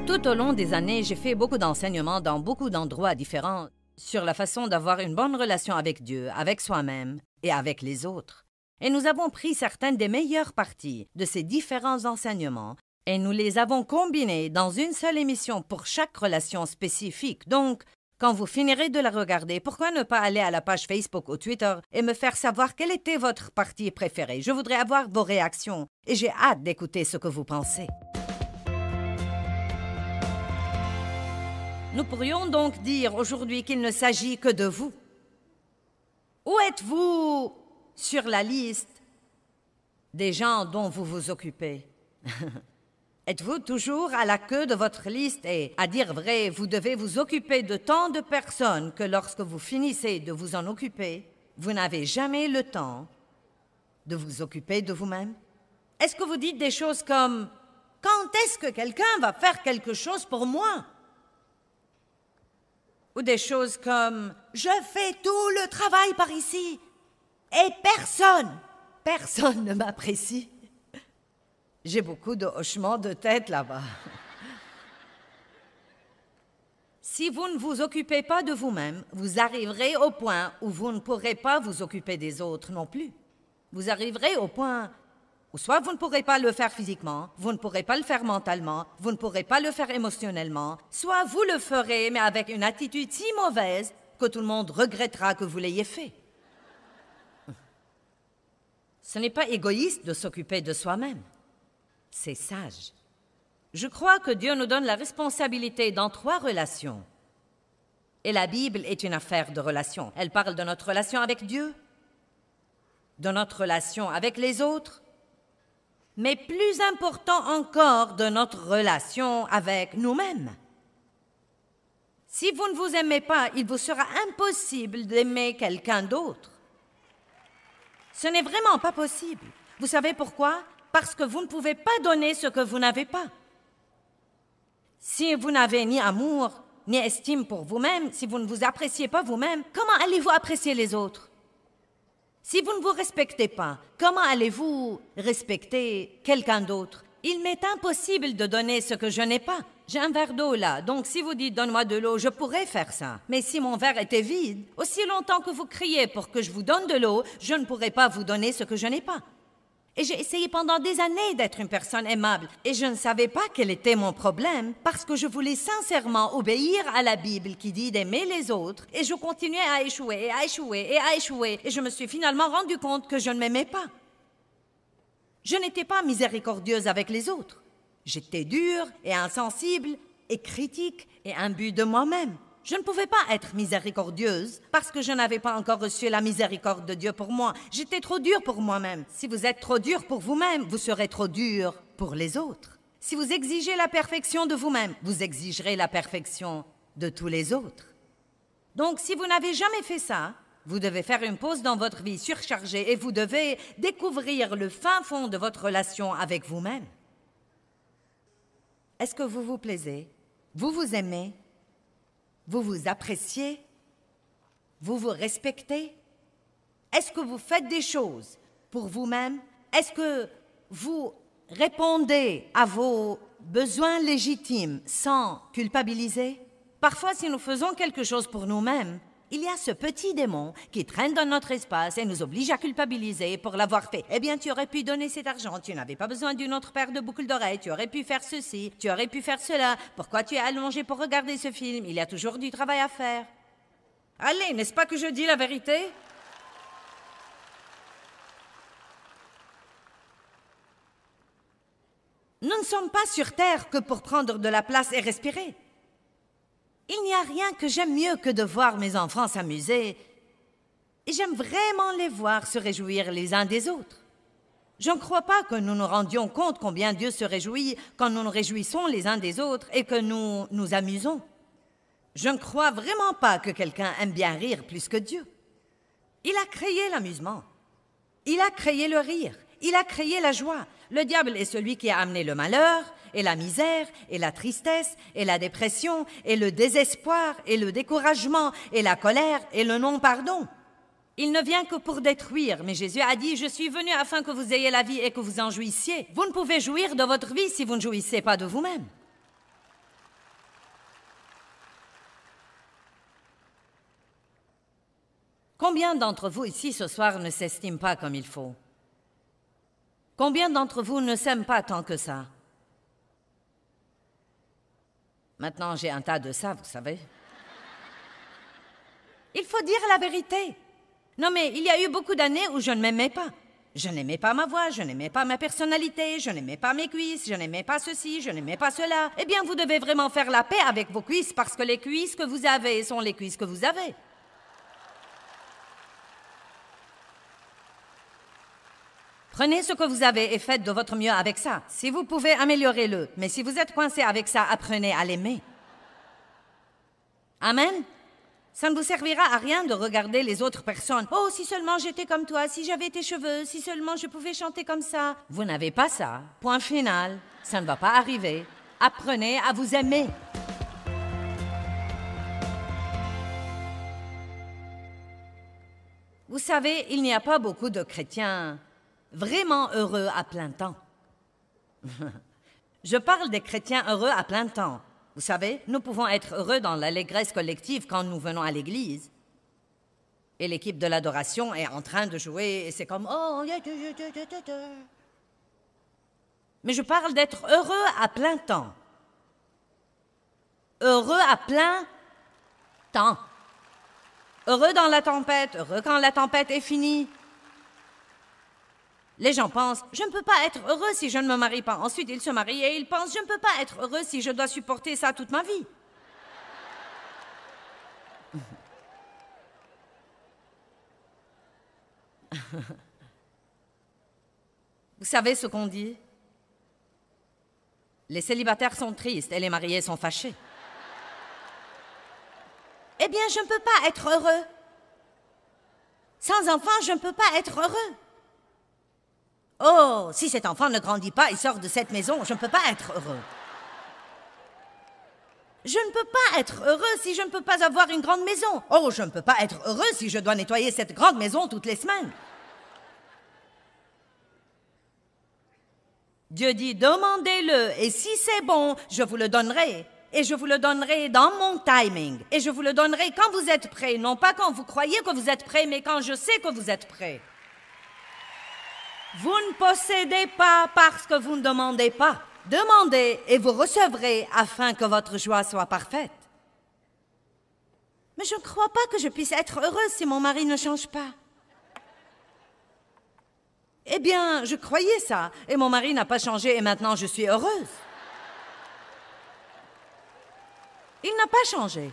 Tout au long des années, j'ai fait beaucoup d'enseignements dans beaucoup d'endroits différents sur la façon d'avoir une bonne relation avec Dieu, avec soi-même et avec les autres. Et nous avons pris certaines des meilleures parties de ces différents enseignements et nous les avons combinés dans une seule émission pour chaque relation spécifique. Donc, quand vous finirez de la regarder, pourquoi ne pas aller à la page Facebook ou Twitter et me faire savoir quelle était votre partie préférée? Je voudrais avoir vos réactions et j'ai hâte d'écouter ce que vous pensez. Nous pourrions donc dire aujourd'hui qu'il ne s'agit que de vous. Où êtes-vous sur la liste des gens dont vous vous occupez? Êtes-vous toujours à la queue de votre liste et, à dire vrai, vous devez vous occuper de tant de personnes que lorsque vous finissez de vous en occuper, vous n'avez jamais le temps de vous occuper de vous-même? Est-ce que vous dites des choses comme « Quand est-ce que quelqu'un va faire quelque chose pour moi ?» Ou des choses comme « Je fais tout le travail par ici et personne ne m'apprécie. » J'ai beaucoup de hochements de tête là-bas. Si vous ne vous occupez pas de vous-même, vous arriverez au point où vous ne pourrez pas vous occuper des autres non plus. Vous arriverez au point où soit vous ne pourrez pas le faire physiquement, vous ne pourrez pas le faire mentalement, vous ne pourrez pas le faire émotionnellement, soit vous le ferez, mais avec une attitude si mauvaise que tout le monde regrettera que vous l'ayez fait. Ce n'est pas égoïste de s'occuper de soi-même. C'est sage. Je crois que Dieu nous donne la responsabilité dans 3 relations. Et la Bible est une affaire de relations. Elle parle de notre relation avec Dieu, de notre relation avec les autres, mais plus important encore, de notre relation avec nous-mêmes. Si vous ne vous aimez pas, il vous sera impossible d'aimer quelqu'un d'autre. Ce n'est vraiment pas possible. Vous savez pourquoi? Parce que vous ne pouvez pas donner ce que vous n'avez pas. Si vous n'avez ni amour, ni estime pour vous-même, si vous ne vous appréciez pas vous-même, comment allez-vous apprécier les autres? Si vous ne vous respectez pas, comment allez-vous respecter quelqu'un d'autre? Il m'est impossible de donner ce que je n'ai pas. J'ai un verre d'eau là, donc si vous dites « donne-moi de l'eau », je pourrais faire ça. Mais si mon verre était vide, aussi longtemps que vous criez pour que je vous donne de l'eau, je ne pourrais pas vous donner ce que je n'ai pas. Et j'ai essayé pendant des années d'être une personne aimable. Et je ne savais pas quel était mon problème parce que je voulais sincèrement obéir à la Bible qui dit d'aimer les autres. Et je continuais à échouer et à échouer et à échouer. Et je me suis finalement rendu compte que je ne m'aimais pas. Je n'étais pas miséricordieuse avec les autres. J'étais dure et insensible et critique et imbue de moi-même. Je ne pouvais pas être miséricordieuse parce que je n'avais pas encore reçu la miséricorde de Dieu pour moi. J'étais trop dure pour moi-même. Si vous êtes trop dur pour vous-même, vous serez trop dur pour les autres. Si vous exigez la perfection de vous-même, vous exigerez la perfection de tous les autres. Donc, si vous n'avez jamais fait ça, vous devez faire une pause dans votre vie surchargée et vous devez découvrir le fin fond de votre relation avec vous-même. Est-ce que vous vous plaisez? Vous vous aimez? Vous vous appréciez? Vous vous respectez? Est-ce que vous faites des choses pour vous-même? Est-ce que vous répondez à vos besoins légitimes sans culpabiliser? Parfois, si nous faisons quelque chose pour nous-mêmes, il y a ce petit démon qui traîne dans notre espace et nous oblige à culpabiliser pour l'avoir fait. Eh bien, tu aurais pu donner cet argent, tu n'avais pas besoin d'une autre paire de boucles d'oreilles, tu aurais pu faire ceci, tu aurais pu faire cela. Pourquoi tu es allongé pour regarder ce film? Il y a toujours du travail à faire. Allez, n'est-ce pas que je dis la vérité? Nous ne sommes pas sur Terre que pour prendre de la place et respirer. Il n'y a rien que j'aime mieux que de voir mes enfants s'amuser. Et j'aime vraiment les voir se réjouir les uns des autres. Je ne crois pas que nous nous rendions compte combien Dieu se réjouit quand nous nous réjouissons les uns des autres et que nous nous amusons. Je ne crois vraiment pas que quelqu'un aime bien rire plus que Dieu. Il a créé l'amusement. Il a créé le rire. Il a créé la joie. Le diable est celui qui a amené le malheur, et la misère, et la tristesse, et la dépression, et le désespoir, et le découragement, et la colère, et le non-pardon. Il ne vient que pour détruire, mais Jésus a dit « Je suis venu afin que vous ayez la vie et que vous en jouissiez. » Vous ne pouvez jouir de votre vie si vous ne jouissez pas de vous-même. Combien d'entre vous ici ce soir ne s'estiment pas comme il faut? Combien d'entre vous ne s'aiment pas tant que ça? Maintenant, j'ai un tas de ça, vous savez. Il faut dire la vérité. Non, mais il y a eu beaucoup d'années où je ne m'aimais pas. Je n'aimais pas ma voix, je n'aimais pas ma personnalité, je n'aimais pas mes cuisses, je n'aimais pas ceci, je n'aimais pas cela. Eh bien, vous devez vraiment faire la paix avec vos cuisses parce que les cuisses que vous avez sont les cuisses que vous avez. Prenez ce que vous avez et faites de votre mieux avec ça. Si vous pouvez, améliorez-le. Mais si vous êtes coincé avec ça, apprenez à l'aimer. Amen. Ça ne vous servira à rien de regarder les autres personnes. « Oh, si seulement j'étais comme toi, si j'avais tes cheveux, si seulement je pouvais chanter comme ça. » Vous n'avez pas ça. Point final. Ça ne va pas arriver. Apprenez à vous aimer. Vous savez, il n'y a pas beaucoup de chrétiens vraiment heureux à plein temps. Je parle des chrétiens heureux à plein temps. Vous savez, nous pouvons être heureux dans l'allégresse collective quand nous venons à l'église. Et l'équipe de l'adoration est en train de jouer et c'est comme « Oh, mais je parle d'être heureux à plein temps. Heureux à plein temps. Heureux dans la tempête, heureux quand la tempête est finie. Les gens pensent « Je ne peux pas être heureux si je ne me marie pas. » Ensuite, ils se marient et ils pensent « Je ne peux pas être heureux si je dois supporter ça toute ma vie. » Vous savez ce qu'on dit? Les célibataires sont tristes et les mariés sont fâchés. Eh bien, je ne peux pas être heureux. Sans enfant, je ne peux pas être heureux. Oh, si cet enfant ne grandit pas et sort de cette maison, je ne peux pas être heureux. Je ne peux pas être heureux si je ne peux pas avoir une grande maison. Oh, je ne peux pas être heureux si je dois nettoyer cette grande maison toutes les semaines. Dieu dit, demandez-le, et si c'est bon, je vous le donnerai. Et je vous le donnerai dans mon timing. Et je vous le donnerai quand vous êtes prêts. Non pas quand vous croyez que vous êtes prêts, mais quand je sais que vous êtes prêts. Vous ne possédez pas parce que vous ne demandez pas. Demandez et vous recevrez afin que votre joie soit parfaite. Mais je ne crois pas que je puisse être heureuse si mon mari ne change pas. Eh bien, je croyais ça, et mon mari n'a pas changé et maintenant je suis heureuse. Il n'a pas changé.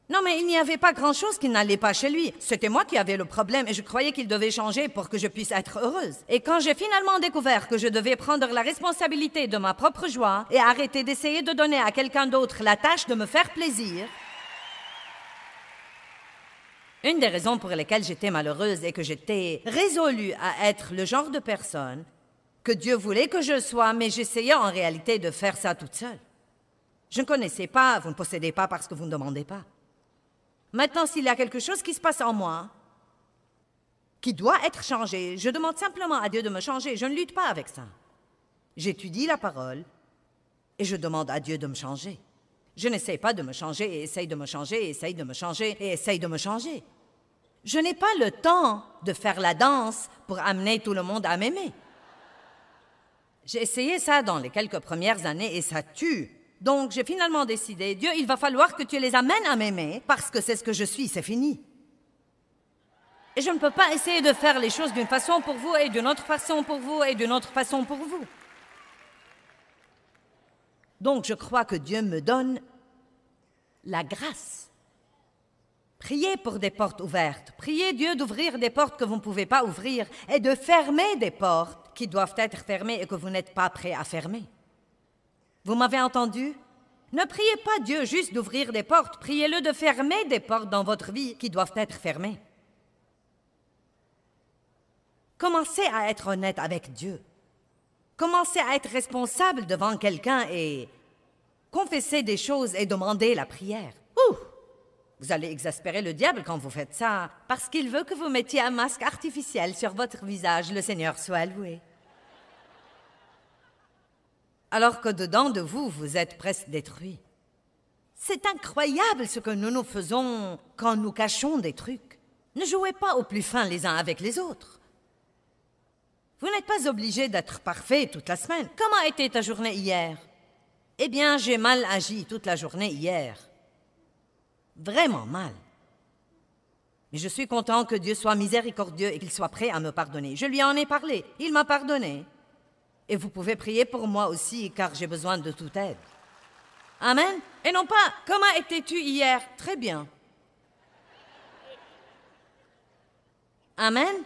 Non, mais il n'y avait pas grand-chose qui n'allait pas chez lui. C'était moi qui avais le problème et je croyais qu'il devait changer pour que je puisse être heureuse. Et quand j'ai finalement découvert que je devais prendre la responsabilité de ma propre joie et arrêter d'essayer de donner à quelqu'un d'autre la tâche de me faire plaisir, une des raisons pour lesquelles j'étais malheureuse est que j'étais résolue à être le genre de personne que Dieu voulait que je sois, mais j'essayais en réalité de faire ça toute seule. Je ne connaissais pas, vous ne possédez pas parce que vous ne demandez pas. Maintenant, s'il y a quelque chose qui se passe en moi, qui doit être changé, je demande simplement à Dieu de me changer. Je ne lutte pas avec ça. J'étudie la parole et je demande à Dieu de me changer. Je n'essaie pas de me changer et essaye de me changer et essaye de me changer et essaye de me changer. Je n'ai pas le temps de faire la danse pour amener tout le monde à m'aimer. J'ai essayé ça dans les quelques premières années et ça tue. Donc, j'ai finalement décidé, Dieu, il va falloir que tu les amènes à m'aimer parce que c'est ce que je suis, c'est fini. Et je ne peux pas essayer de faire les choses d'une façon pour vous et d'une autre façon pour vous et d'une autre façon pour vous. Donc, je crois que Dieu me donne la grâce. Priez pour des portes ouvertes. Priez Dieu d'ouvrir des portes que vous ne pouvez pas ouvrir et de fermer des portes qui doivent être fermées et que vous n'êtes pas prêt à fermer. Vous m'avez entendu? Ne priez pas Dieu juste d'ouvrir des portes, priez-le de fermer des portes dans votre vie qui doivent être fermées. Commencez à être honnête avec Dieu. Commencez à être responsable devant quelqu'un et confessez des choses et demandez la prière. Ouh! Vous allez exaspérer le diable quand vous faites ça, parce qu'il veut que vous mettiez un masque artificiel sur votre visage, le Seigneur soit loué. Alors que dedans de vous, vous êtes presque détruit. C'est incroyable ce que nous faisons quand nous cachons des trucs. Ne jouez pas au plus fin les uns avec les autres. Vous n'êtes pas obligés d'être parfait toute la semaine. Comment a été ta journée hier? Eh bien, j'ai mal agi toute la journée hier. Vraiment mal. Mais je suis content que Dieu soit miséricordieux et qu'il soit prêt à me pardonner. Je lui en ai parlé. Il m'a pardonné. Et vous pouvez prier pour moi aussi, car j'ai besoin de toute aide. Amen. Et non pas, comment étais-tu hier? Très bien. Amen.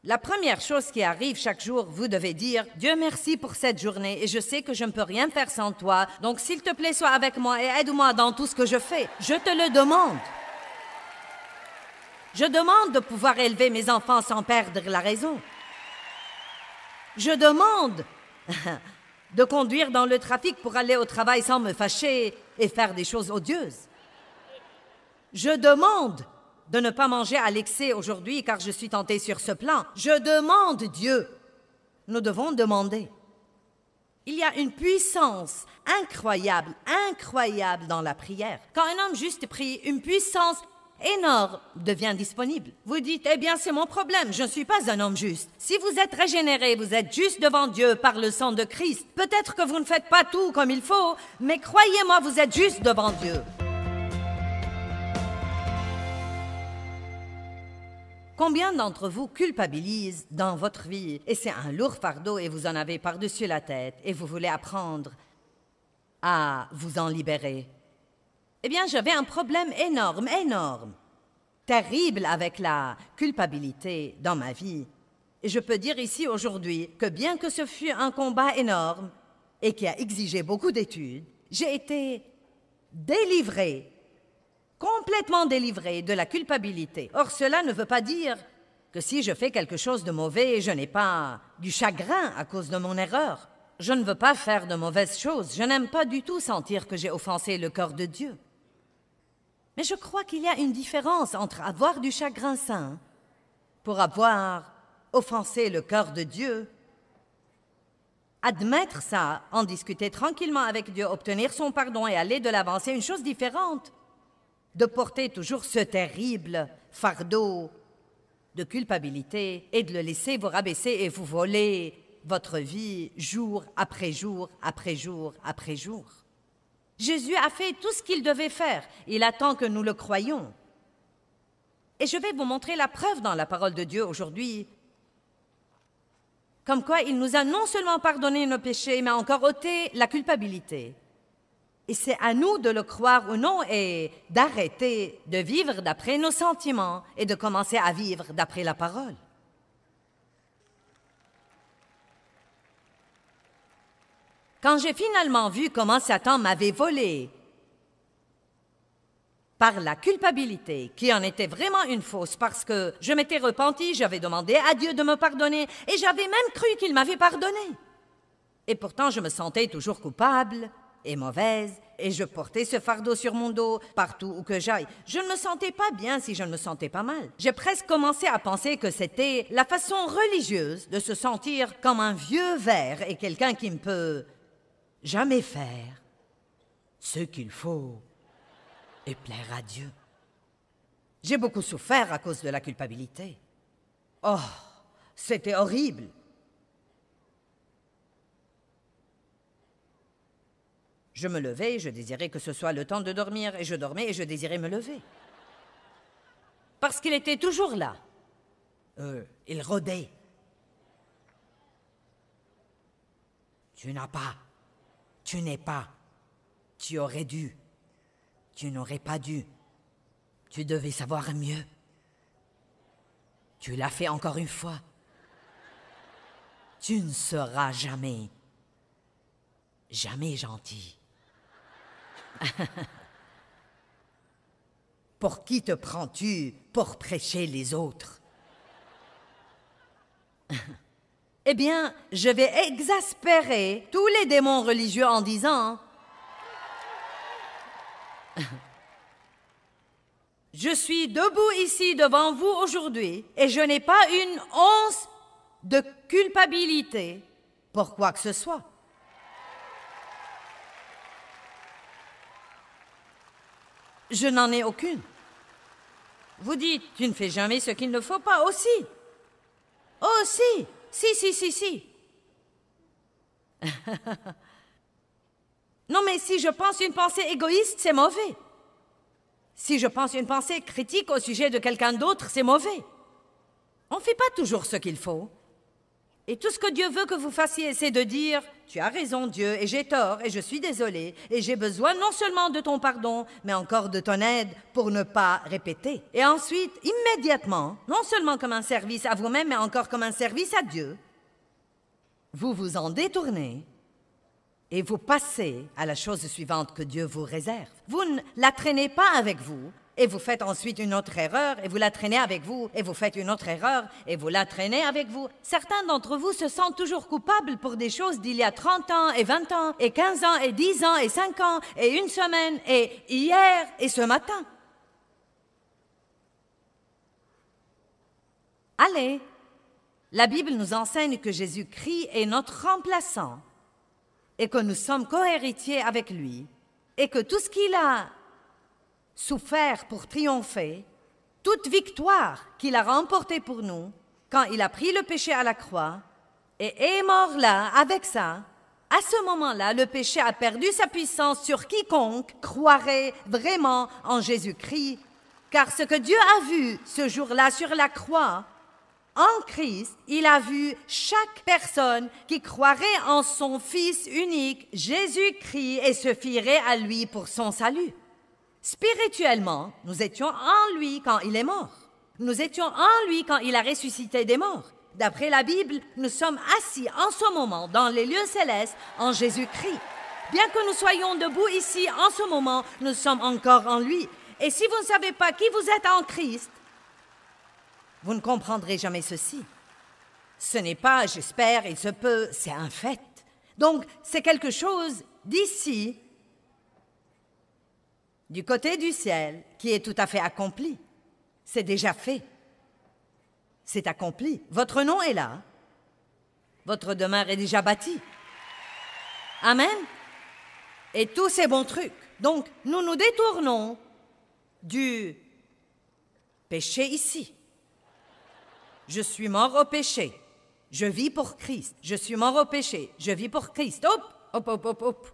La première chose qui arrive chaque jour, vous devez dire « Dieu merci pour cette journée et je sais que je ne peux rien faire sans toi, donc s'il te plaît, sois avec moi et aide-moi dans tout ce que je fais. Je te le demande. » Je demande de pouvoir élever mes enfants sans perdre la raison. Je demande de conduire dans le trafic pour aller au travail sans me fâcher et faire des choses odieuses. Je demande de ne pas manger à l'excès aujourd'hui car je suis tentée sur ce plan. Je demande Dieu. Nous devons demander. Il y a une puissance incroyable, incroyable dans la prière. Quand un homme juste prie, une puissance énorme devient disponible. Vous dites, eh bien, c'est mon problème, je ne suis pas un homme juste. Si vous êtes régénéré, vous êtes juste devant Dieu par le sang de Christ. Peut-être que vous ne faites pas tout comme il faut, mais croyez-moi, vous êtes juste devant Dieu. Combien d'entre vous culpabilisent dans votre vie et c'est un lourd fardeau et vous en avez par-dessus la tête et vous voulez apprendre à vous en libérer? Eh bien, j'avais un problème énorme, énorme, terrible avec la culpabilité dans ma vie. Et je peux dire ici aujourd'hui que bien que ce fût un combat énorme et qui a exigé beaucoup d'études, j'ai été délivrée, complètement délivrée de la culpabilité. Or, cela ne veut pas dire que si je fais quelque chose de mauvais, je n'ai pas du chagrin à cause de mon erreur. Je ne veux pas faire de mauvaises choses. Je n'aime pas du tout sentir que j'ai offensé le cœur de Dieu. Mais je crois qu'il y a une différence entre avoir du chagrin saint pour avoir offensé le cœur de Dieu, admettre ça, en discuter tranquillement avec Dieu, obtenir son pardon et aller de l'avant, c'est une chose différente de porter toujours ce terrible fardeau de culpabilité et de le laisser vous rabaisser et vous voler votre vie jour après jour après jour après jour. Jésus a fait tout ce qu'il devait faire. Il attend que nous le croyions. Et je vais vous montrer la preuve dans la parole de Dieu aujourd'hui. Comme quoi, il nous a non seulement pardonné nos péchés, mais encore ôté la culpabilité. Et c'est à nous de le croire ou non et d'arrêter de vivre d'après nos sentiments et de commencer à vivre d'après la parole. Quand j'ai finalement vu comment Satan m'avait volé par la culpabilité, qui en était vraiment une fausse, parce que je m'étais repentie, j'avais demandé à Dieu de me pardonner, et j'avais même cru qu'il m'avait pardonné. Et pourtant, je me sentais toujours coupable et mauvaise, et je portais ce fardeau sur mon dos partout où que j'aille. Je ne me sentais pas bien si je ne me sentais pas mal. J'ai presque commencé à penser que c'était la façon religieuse de se sentir comme un vieux ver et quelqu'un qui ne peut jamais faire ce qu'il faut et plaire à Dieu. J'ai beaucoup souffert à cause de la culpabilité. Oh, c'était horrible. Je me levais, je désirais que ce soit le temps de dormir, et je dormais et je désirais me lever. Parce qu'il était toujours là. Il rôdait. Tu n'as pas. Tu n'es pas. Tu aurais dû. Tu n'aurais pas dû. Tu devais savoir mieux. Tu l'as fait encore une fois. Tu ne seras jamais gentil. Pour qui te prends-tu pour prêcher les autres? Eh bien, je vais exaspérer tous les démons religieux en disant je suis debout ici devant vous aujourd'hui et je n'ai pas une once de culpabilité pour quoi que ce soit. Je n'en ai aucune. Vous dites, tu ne fais jamais ce qu'il ne faut pas. Aussi. Aussi. Si. Non, mais si je pense une pensée égoïste, c'est mauvais. Si je pense une pensée critique au sujet de quelqu'un d'autre, c'est mauvais. On ne fait pas toujours ce qu'il faut. Et tout ce que Dieu veut que vous fassiez, c'est de dire « Tu as raison, Dieu, et j'ai tort, et je suis désolé, et j'ai besoin non seulement de ton pardon, mais encore de ton aide pour ne pas répéter. » Et ensuite, immédiatement, non seulement comme un service à vous-même, mais encore comme un service à Dieu, vous vous en détournez et vous passez à la chose suivante que Dieu vous réserve. Vous ne la traînez pas avec vous, et vous faites ensuite une autre erreur, et vous la traînez avec vous, et vous faites une autre erreur, et vous la traînez avec vous. Certains d'entre vous se sentent toujours coupables pour des choses d'il y a 30 ans, et 20 ans, et 15 ans, et 10 ans, et 5 ans, et une semaine, et hier, et ce matin. Allez, la Bible nous enseigne que Jésus-Christ est notre remplaçant, et que nous sommes cohéritiers avec lui, et que tout ce qu'il a souffert pour triompher, toute victoire qu'il a remportée pour nous, quand il a pris le péché à la croix et est mort là avec ça, à ce moment-là, le péché a perdu sa puissance sur quiconque croirait vraiment en Jésus-Christ, car ce que Dieu a vu ce jour-là sur la croix, en Christ, il a vu chaque personne qui croirait en son Fils unique, Jésus-Christ, et se fierait à lui pour son salut. Spirituellement, nous étions en lui quand il est mort. Nous étions en lui quand il a ressuscité des morts. D'après la Bible, nous sommes assis en ce moment dans les lieux célestes en Jésus-Christ. Bien que nous soyons debout ici en ce moment, nous sommes encore en lui. Et si vous ne savez pas qui vous êtes en Christ, vous ne comprendrez jamais ceci. Ce n'est pas « j'espère, il se peut », c'est un fait. Donc, c'est quelque chose d'ici, du côté du ciel, qui est tout à fait accompli. C'est déjà fait. C'est accompli. Votre nom est là. Votre demeure est déjà bâtie. Amen. Et tous ces bons trucs. Donc, nous nous détournons du péché ici. Je suis mort au péché. Je vis pour Christ. Je suis mort au péché. Je vis pour Christ. Hop.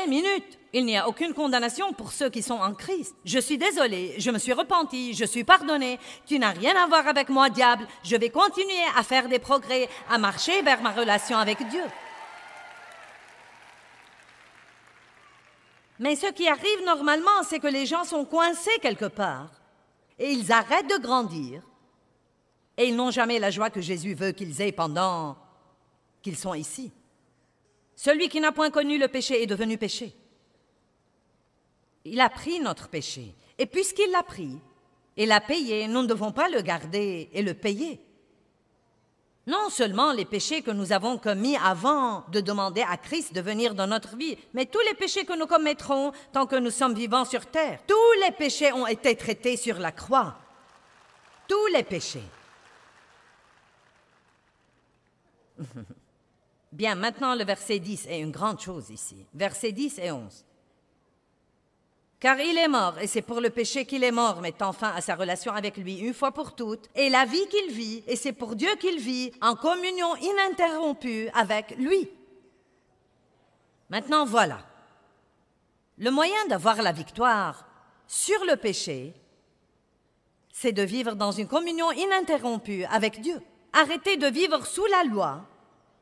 Minute, il n'y a aucune condamnation pour ceux qui sont en Christ. Je suis désolé, je me suis repenti, je suis pardonné. Tu n'as rien à voir avec moi, diable. Je vais continuer à faire des progrès, à marcher vers ma relation avec Dieu. Mais ce qui arrive normalement, c'est que les gens sont coincés quelque part et ils arrêtent de grandir et ils n'ont jamais la joie que Jésus veut qu'ils aient pendant qu'ils sont ici. Celui qui n'a point connu le péché est devenu péché. Il a pris notre péché. Et puisqu'il l'a pris et l'a payé, nous ne devons pas le garder et le payer. Non seulement les péchés que nous avons commis avant de demander à Christ de venir dans notre vie, mais tous les péchés que nous commettrons tant que nous sommes vivants sur terre. Tous les péchés ont été traités sur la croix. Tous les péchés. Bien, maintenant le verset 10 est une grande chose ici. Versets 10 et 11. Car il est mort, et c'est pour le péché qu'il est mort, mettant fin à sa relation avec lui une fois pour toutes, et la vie qu'il vit, et c'est pour Dieu qu'il vit, en communion ininterrompue avec lui. Maintenant, voilà. Le moyen d'avoir la victoire sur le péché, c'est de vivre dans une communion ininterrompue avec Dieu. Arrêtez de vivre sous la loi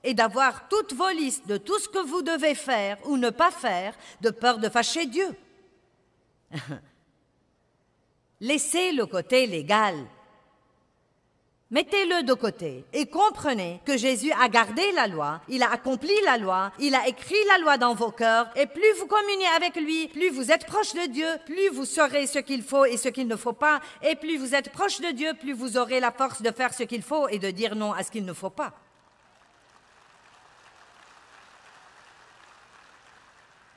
et d'avoir toutes vos listes de tout ce que vous devez faire ou ne pas faire de peur de fâcher Dieu. Laissez le côté légal. Mettez-le de côté et comprenez que Jésus a gardé la loi, il a accompli la loi, il a écrit la loi dans vos cœurs, et plus vous communiez avec lui, plus vous êtes proche de Dieu, plus vous saurez ce qu'il faut et ce qu'il ne faut pas, et plus vous êtes proche de Dieu, plus vous aurez la force de faire ce qu'il faut et de dire non à ce qu'il ne faut pas.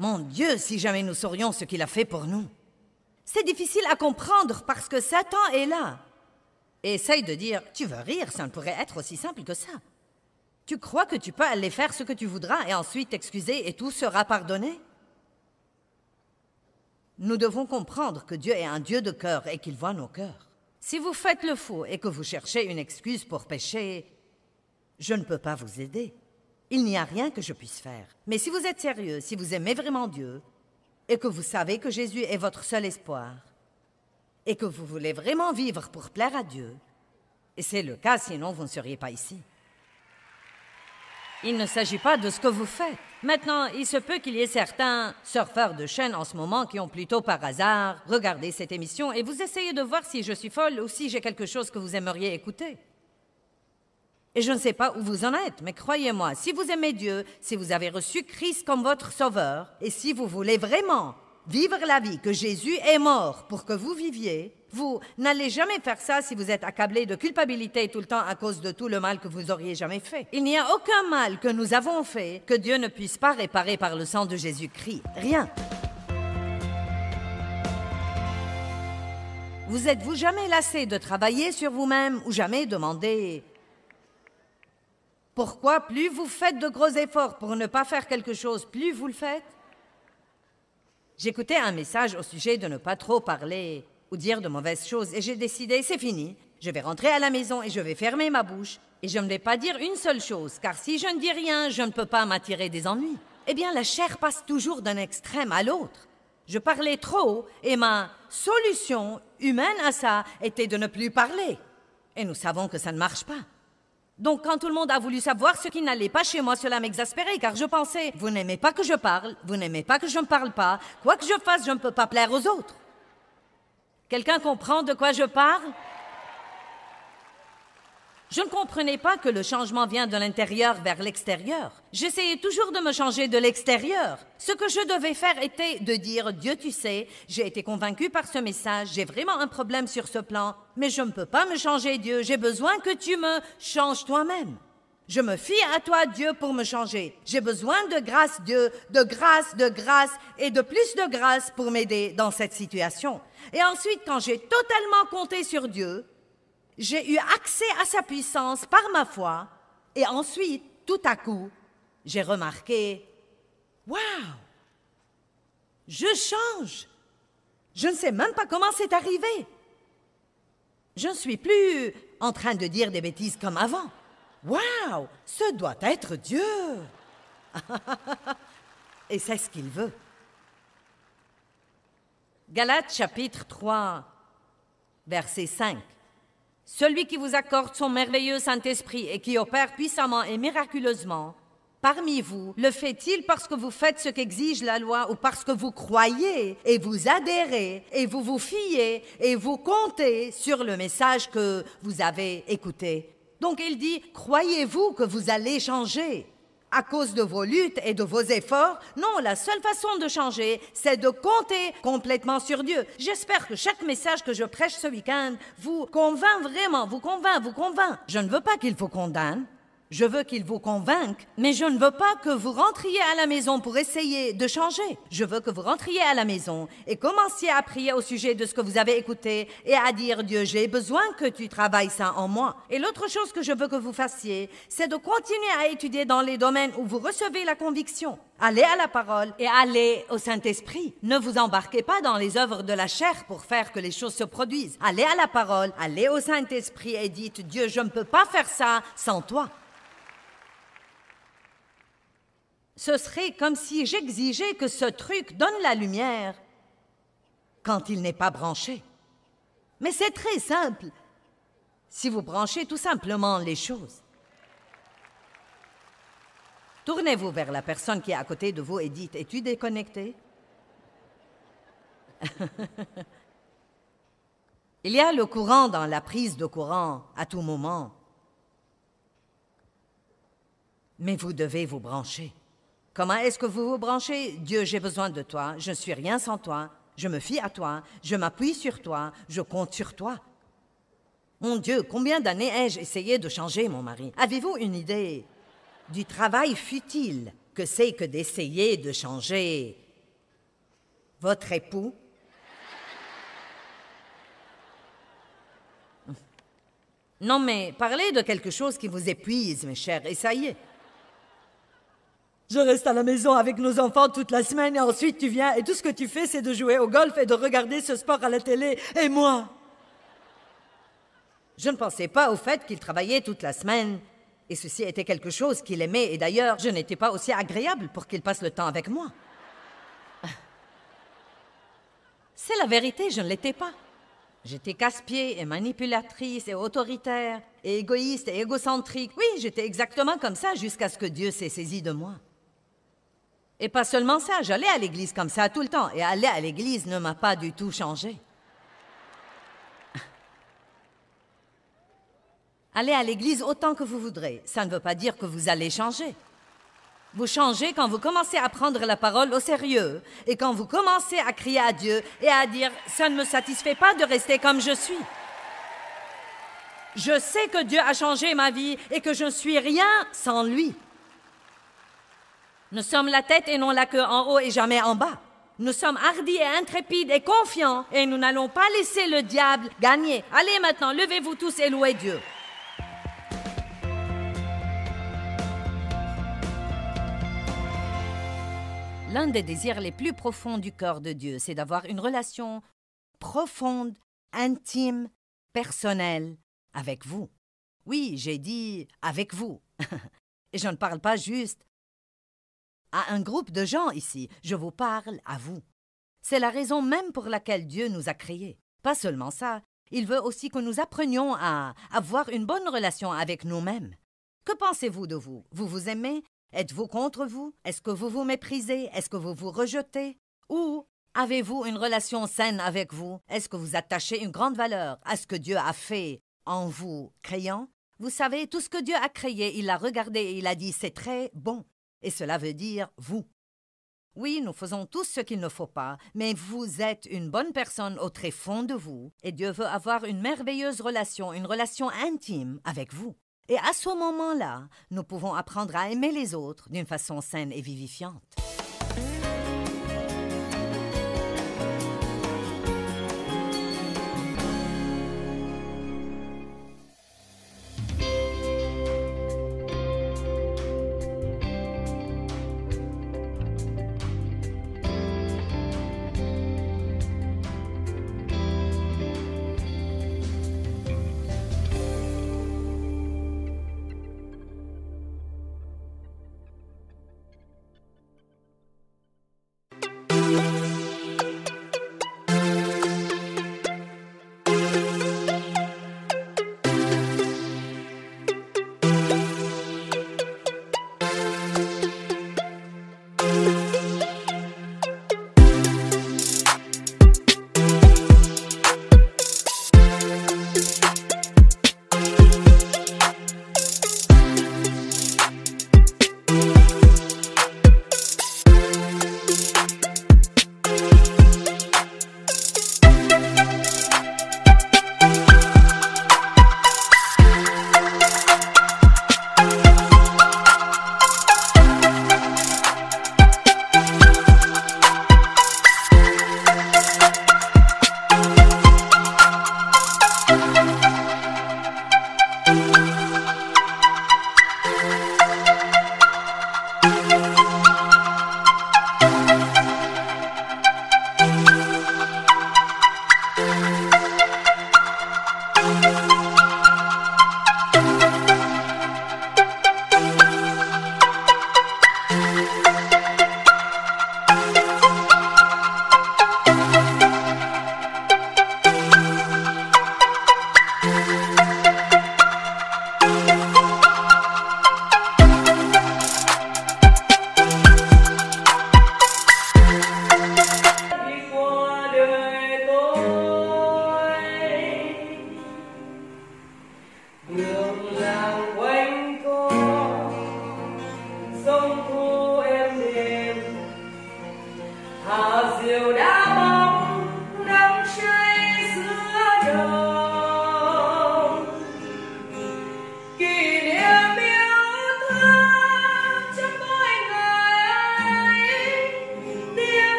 Mon Dieu, si jamais nous saurions ce qu'il a fait pour nous. C'est difficile à comprendre parce que Satan est là. Et essaye de dire, tu veux rire, ça ne pourrait être aussi simple que ça. Tu crois que tu peux aller faire ce que tu voudras et ensuite t'excuser et tout sera pardonné? Nous devons comprendre que Dieu est un Dieu de cœur et qu'il voit nos cœurs. Si vous faites le faux et que vous cherchez une excuse pour pécher, je ne peux pas vous aider. Il n'y a rien que je puisse faire. Mais si vous êtes sérieux, si vous aimez vraiment Dieu, et que vous savez que Jésus est votre seul espoir, et que vous voulez vraiment vivre pour plaire à Dieu, et c'est le cas, sinon vous ne seriez pas ici. Il ne s'agit pas de ce que vous faites. Maintenant, il se peut qu'il y ait certains surfeurs de chaîne en ce moment qui ont plutôt par hasard regardé cette émission et vous essayez de voir si je suis folle ou si j'ai quelque chose que vous aimeriez écouter. Et je ne sais pas où vous en êtes, mais croyez-moi, si vous aimez Dieu, si vous avez reçu Christ comme votre sauveur, et si vous voulez vraiment vivre la vie que Jésus est mort pour que vous viviez, vous n'allez jamais faire ça si vous êtes accablé de culpabilité tout le temps à cause de tout le mal que vous auriez jamais fait. Il n'y a aucun mal que nous avons fait que Dieu ne puisse pas réparer par le sang de Jésus-Christ. Rien. Vous êtes-vous jamais lassé de travailler sur vous-même ou jamais demandé pourquoi plus vous faites de gros efforts pour ne pas faire quelque chose, plus vous le faites? J'écoutais un message au sujet de ne pas trop parler ou dire de mauvaises choses et j'ai décidé, c'est fini, je vais rentrer à la maison et je vais fermer ma bouche et je ne vais pas dire une seule chose, car si je ne dis rien, je ne peux pas m'attirer des ennuis. Eh bien, la chair passe toujours d'un extrême à l'autre. Je parlais trop et ma solution humaine à ça était de ne plus parler. Et nous savons que ça ne marche pas. Donc, quand tout le monde a voulu savoir ce qui n'allait pas chez moi, cela m'exaspérait, car je pensais, vous n'aimez pas que je parle, vous n'aimez pas que je ne parle pas, quoi que je fasse, je ne peux pas plaire aux autres. Quelqu'un comprend de quoi je parle? Je ne comprenais pas que le changement vient de l'intérieur vers l'extérieur. J'essayais toujours de me changer de l'extérieur. Ce que je devais faire était de dire « Dieu, tu sais, j'ai été convaincue par ce message, j'ai vraiment un problème sur ce plan, mais je ne peux pas me changer, Dieu, j'ai besoin que tu me changes toi-même. Je me fie à toi, Dieu, pour me changer. J'ai besoin de grâce, Dieu, de grâce et de plus de grâce pour m'aider dans cette situation. » Et ensuite, quand j'ai totalement compté sur Dieu, j'ai eu accès à sa puissance par ma foi, et ensuite, tout à coup, j'ai remarqué, « Wow! Je change! Je ne sais même pas comment c'est arrivé. Je ne suis plus en train de dire des bêtises comme avant. Wow! Ce doit être Dieu! » Et c'est ce qu'il veut. Galates chapitre 3, verset 5. Celui qui vous accorde son merveilleux Saint-Esprit et qui opère puissamment et miraculeusement parmi vous, le fait-il parce que vous faites ce qu'exige la loi ou parce que vous croyez et vous adhérez et vous vous fiez et vous comptez sur le message que vous avez écouté? Donc il dit, croyez-vous que vous allez changer à cause de vos luttes et de vos efforts? Non, la seule façon de changer, c'est de compter complètement sur Dieu. J'espère que chaque message que je prêche ce week-end vous convainc vraiment, vous convainc. Je ne veux pas qu'il vous condamne. Je veux qu'il vous convainque, mais je ne veux pas que vous rentriez à la maison pour essayer de changer. Je veux que vous rentriez à la maison et commenciez à prier au sujet de ce que vous avez écouté et à dire, Dieu, j'ai besoin que tu travailles ça en moi. Et l'autre chose que je veux que vous fassiez, c'est de continuer à étudier dans les domaines où vous recevez la conviction. Allez à la parole et allez au Saint-Esprit. Ne vous embarquez pas dans les œuvres de la chair pour faire que les choses se produisent. Allez à la parole, allez au Saint-Esprit et dites, Dieu, je ne peux pas faire ça sans toi. Ce serait comme si j'exigeais que ce truc donne la lumière quand il n'est pas branché. Mais c'est très simple si vous branchez tout simplement les choses. Tournez-vous vers la personne qui est à côté de vous et dites, es-tu déconnecté? Il y a le courant dans la prise de courant à tout moment. Mais vous devez vous brancher. Comment est-ce que vous vous branchez? Dieu, j'ai besoin de toi, je ne suis rien sans toi, je me fie à toi, je m'appuie sur toi, je compte sur toi. Mon Dieu, combien d'années ai-je essayé de changer mon mari? Avez-vous une idée du travail futile que c'est que d'essayer de changer votre époux? Non, mais parlez de quelque chose qui vous épuise, mes chers, et ça y est. Je reste à la maison avec nos enfants toute la semaine et ensuite tu viens et tout ce que tu fais, c'est de jouer au golf et de regarder ce sport à la télé. Et moi? Je ne pensais pas au fait qu'il travaillait toute la semaine. Et ceci était quelque chose qu'il aimait. Et d'ailleurs, je n'étais pas aussi agréable pour qu'il passe le temps avec moi. C'est la vérité, je ne l'étais pas. J'étais casse-pied et manipulatrice et autoritaire et égoïste et égocentrique. Oui, j'étais exactement comme ça jusqu'à ce que Dieu s'est saisi de moi. Et pas seulement ça, j'allais à l'église comme ça tout le temps. Et aller à l'église ne m'a pas du tout changé. Allez à l'église autant que vous voudrez. Ça ne veut pas dire que vous allez changer. Vous changez quand vous commencez à prendre la parole au sérieux et quand vous commencez à crier à Dieu et à dire « ça ne me satisfait pas de rester comme je suis ». Je sais que Dieu a changé ma vie et que je ne suis rien sans lui. Nous sommes la tête et non la queue, en haut et jamais en bas. Nous sommes hardis et intrépides et confiants et nous n'allons pas laisser le diable gagner. Allez maintenant, levez-vous tous et louez Dieu. L'un des désirs les plus profonds du cœur de Dieu, c'est d'avoir une relation profonde, intime, personnelle avec vous. Oui, j'ai dit avec vous. Et je ne parle pas juste à un groupe de gens ici, je vous parle à vous. C'est la raison même pour laquelle Dieu nous a créés. Pas seulement ça, il veut aussi que nous apprenions à avoir une bonne relation avec nous-mêmes. Que pensez-vous de vous? Vous vous aimez? Êtes-vous contre vous? Est-ce que vous vous méprisez? Est-ce que vous vous rejetez? Ou avez-vous une relation saine avec vous? Est-ce que vous attachez une grande valeur à ce que Dieu a fait en vous créant? Vous savez, tout ce que Dieu a créé, il l'a regardé et il a dit « c'est très bon ». Et cela veut dire « vous ». Oui, nous faisons tous ce qu'il ne faut pas, mais vous êtes une bonne personne au très fond de vous et Dieu veut avoir une merveilleuse relation, une relation intime avec vous. Et à ce moment-là, nous pouvons apprendre à aimer les autres d'une façon saine et vivifiante.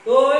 Tôi